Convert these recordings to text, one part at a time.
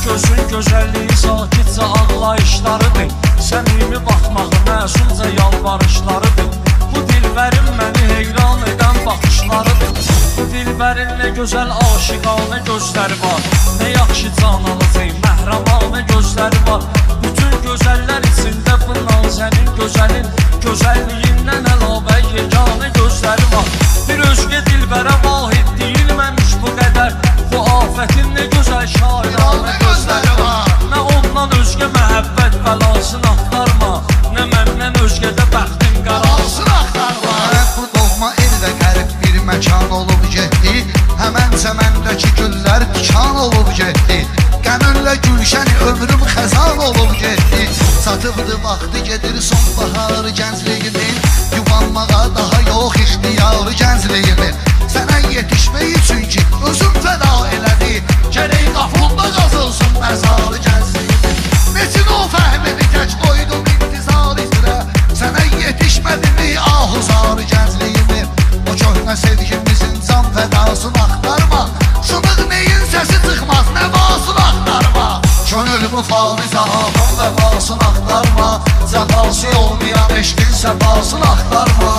Gözün gözəlliyi sakitcə ağlayışlarıdır, səmimi baxmağı məsumca yalvarışlarıdır. Bu dilbərin məni heyran edən baxışlarıdır. Bu dilbərin nə gözəl aşiqanə gözləri var, nə yaxşı canalıcı, məhramanə gözləri var. Bütün gözəllər içində bu nazənin gözəlin gözəlliyindən əlavə yeganə gözləri var. Bir özgə dilbərə vahid deyilməmiş bu qədər, bu afətin nə gözəl şairanə gözləri var. Nə ondan özgə məhəbbət bəlasını axtarma, nə məndən özgə də bəxtin qarasını axtarma. Bu doğma eldə qərib bir məkan olub getdi, həmən çəməndəki güllər tikan olub getdi. Qəmünlə gülşəni ömrüm xəzan olub getdi. Satıbdı vaxtı gedir sonbahar gəncliyimin, yuvanmağa daha yox ixtiyarı gəncliyimin. Sənə yetişmək üçün ki özüm fəda elədi, gərək qafulda qazılsın məzarı gəncliyimin. Metin o fəhmini tək qoydum intizar izrə, sənə yetişmədimi ahuzarı gəncliyimin. O köhnə sevgimizin can fədasını axtarma, sınıq neyin səsi çıxmaz nə vasını axtarma. Könülümü fani zahabın vəfasını axtarma, cəfası olmayan eşqin səfasını axtarma.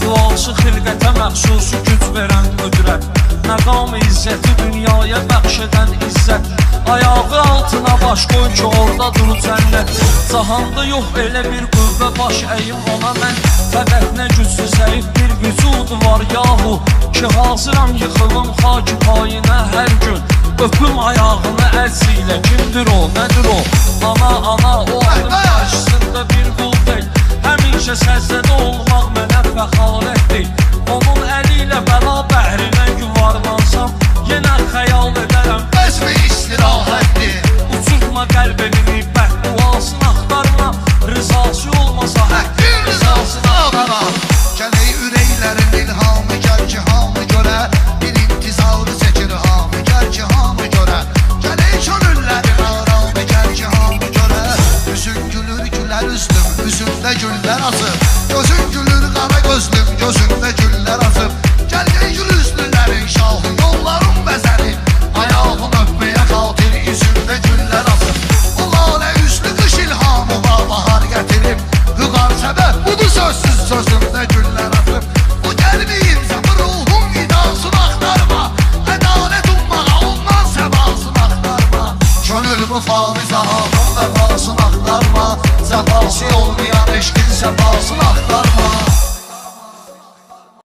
Dualısı xilqətə məxsusu güc verən qüdrət, məqam-ı izzəti dünyaya bəxş edən izzət. Ayağı altına baş qoy ki orada dur cənnət. Cahanda yox elə bir qüvvə baş əyim ona mən, fəqət nə gücsüz zəif bir vücudu var yahu, ki hazıram yıxılım xaki payinə hər gün. Öpüm ayağını əlsilə, kimdir o, nədir o? Ana, ana, o adım qarşısında bir qul deyil. Həmişə səzdədə olmaq mənə fəxarətdir. Onun əli ilə bəla bəhrinə yuvarlanır.